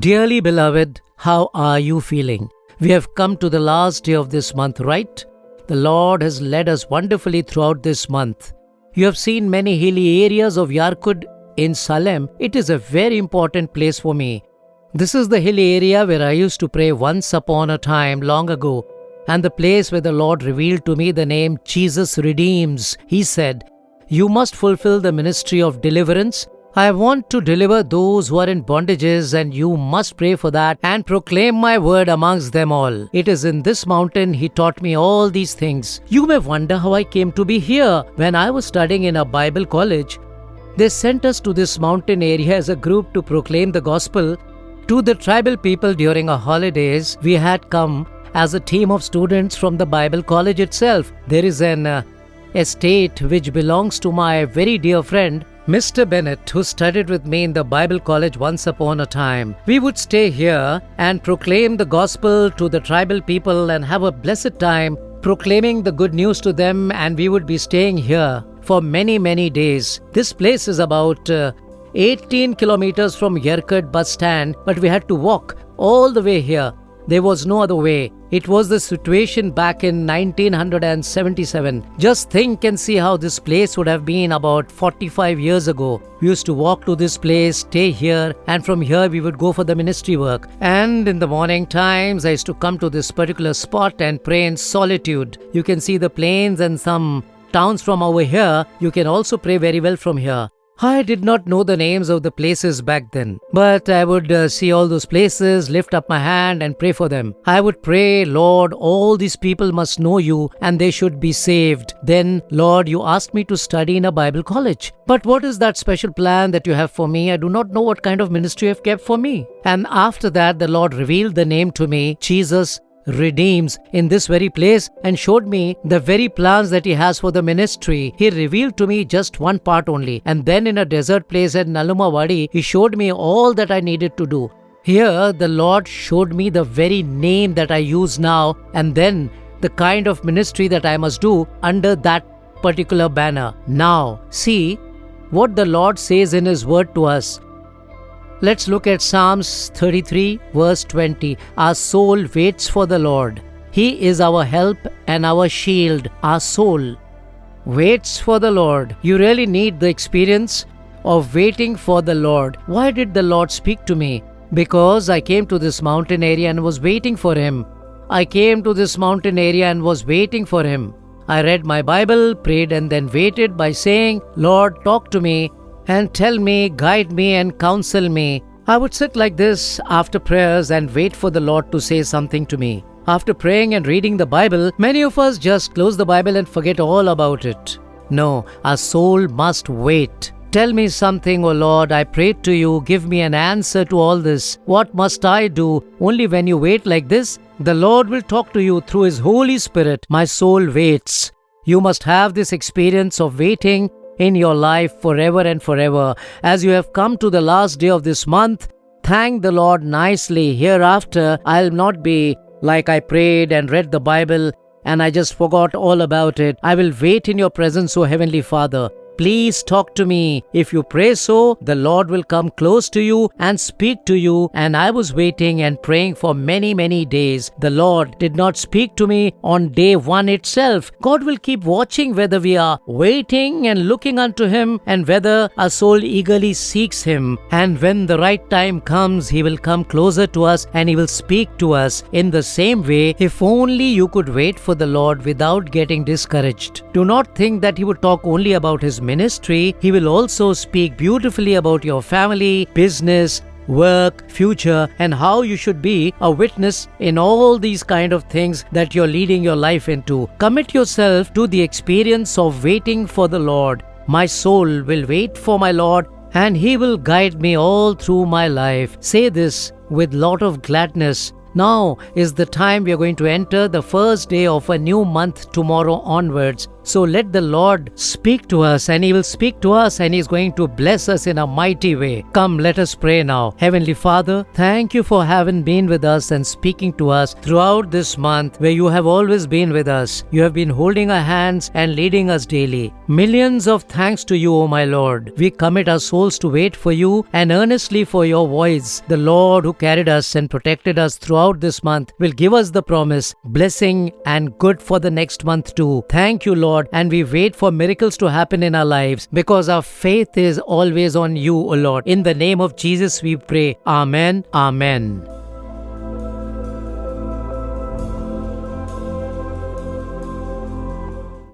Dearly beloved, how are you feeling? We have come to the last day of this month, right? The Lord has led us wonderfully throughout this month. You have seen many hilly areas of Yarkud in Salem. It is a very important place for me. This is the hilly area where I used to pray once upon a time long ago, and the place where the Lord revealed to me the name Jesus Redeems. He said, "You must fulfill the ministry of deliverance. I want to deliver those who are in bondages, and you must pray for that and proclaim my word amongst them all." It is in this mountain he taught me all these things. You may wonder how I came to be here. When I was studying in a Bible college, they sent us to this mountain area as a group to proclaim the gospel to the tribal people during our holidays. We had come as a team of students from the Bible college itself. There is an estate which belongs to my very dear friend Mr. Bennett, who studied with me in the Bible college once upon a time. We would stay here and proclaim the gospel to the tribal people and have a blessed time proclaiming the good news to them, and we would be staying here for many days. This place is about 18 kilometers from Yarkud bus stand, but we had to walk all the way here. There was no other way. It was the situation back in 1977. Just think and see how this place would have been about 45 years ago. We used to walk to this place, stay here, and from here we would go for the ministry work. And in the morning times, I used to come to this particular spot and pray in solitude. You can see the plains and some towns from over here. You can also pray very well from here. I did not know the names of the places back then, but I would see all those places, lift up my hand and pray for them. I would pray, "Lord, all these people must know you and they should be saved." Then, "Lord, you asked me to study in a Bible college. But what is that special plan that you have for me? I do not know what kind of ministry you have kept for me." And after that, the Lord revealed the name to me, Jesus Redeems, in this very place, and showed me the very plans that he has for the ministry. He revealed to me just one part only, and then in a desert place at Nalumawadi, he showed me all that I needed to do. Here, the Lord showed me the very name that I use now, and then the kind of ministry that I must do under that particular banner. Now, see what the Lord says in his word to us. Let's look at Psalms 33 verse 20. Our soul waits for the Lord. He is our help and our shield. Our soul waits for the Lord. You really need the experience of waiting for the Lord. Why did the Lord speak to me? Because I came to this mountain area and was waiting for him. I came to this mountain area and was waiting for him. I read my Bible, prayed, and then waited by saying, "Lord, talk to me and tell me, guide me and counsel me." I would sit like this after prayers and wait for the Lord to say something to me. After praying and reading the Bible, many of us just close the Bible and forget all about it. No, our soul must wait. "Tell me something, O Lord, I pray to you. Give me an answer to all this. What must I do?" Only when you wait like this, the Lord will talk to you through his Holy Spirit. My soul waits. You must have this experience of waiting in your life forever and forever. As you have come to the last day of this month, thank the Lord nicely. Hereafter, I'll not be like I prayed and read the Bible and I just forgot all about it. I will wait in your presence, O Heavenly Father. Please talk to me. If you pray so, the Lord will come close to you and speak to you. And I was waiting and praying for many days. The Lord did not speak to me on day one itself. God will keep watching whether we are waiting and looking unto him and whether our soul eagerly seeks him. And when the right time comes, he will come closer to us and he will speak to us. In the same way, if only you could wait for the Lord without getting discouraged. Do not think that he would talk only about his ministry. He will also speak beautifully about your family, business, work, future, and how you should be a witness in all these kind of things that you're leading your life into. Commit yourself to the experience of waiting for the Lord. My soul will wait for my Lord, and he will guide me all through my life. Say this with lot of gladness. Now is the time we are going to enter the first day of a new month tomorrow onwards. So let the Lord speak to us, and He will speak to us, and He is going to bless us in a mighty way. Come, let us pray now. Heavenly Father, thank you for having been with us and speaking to us throughout this month, where you have always been with us. You have been holding our hands and leading us daily. Millions of thanks to you, O my Lord. We commit our souls to wait for you and earnestly for your voice. The Lord who carried us and protected us throughout this month will give us the promise, blessing and good for the next month too. Thank you, Lord, and we wait for miracles to happen in our lives because our faith is always on you, O Lord. In the name of Jesus we pray. Amen. Amen.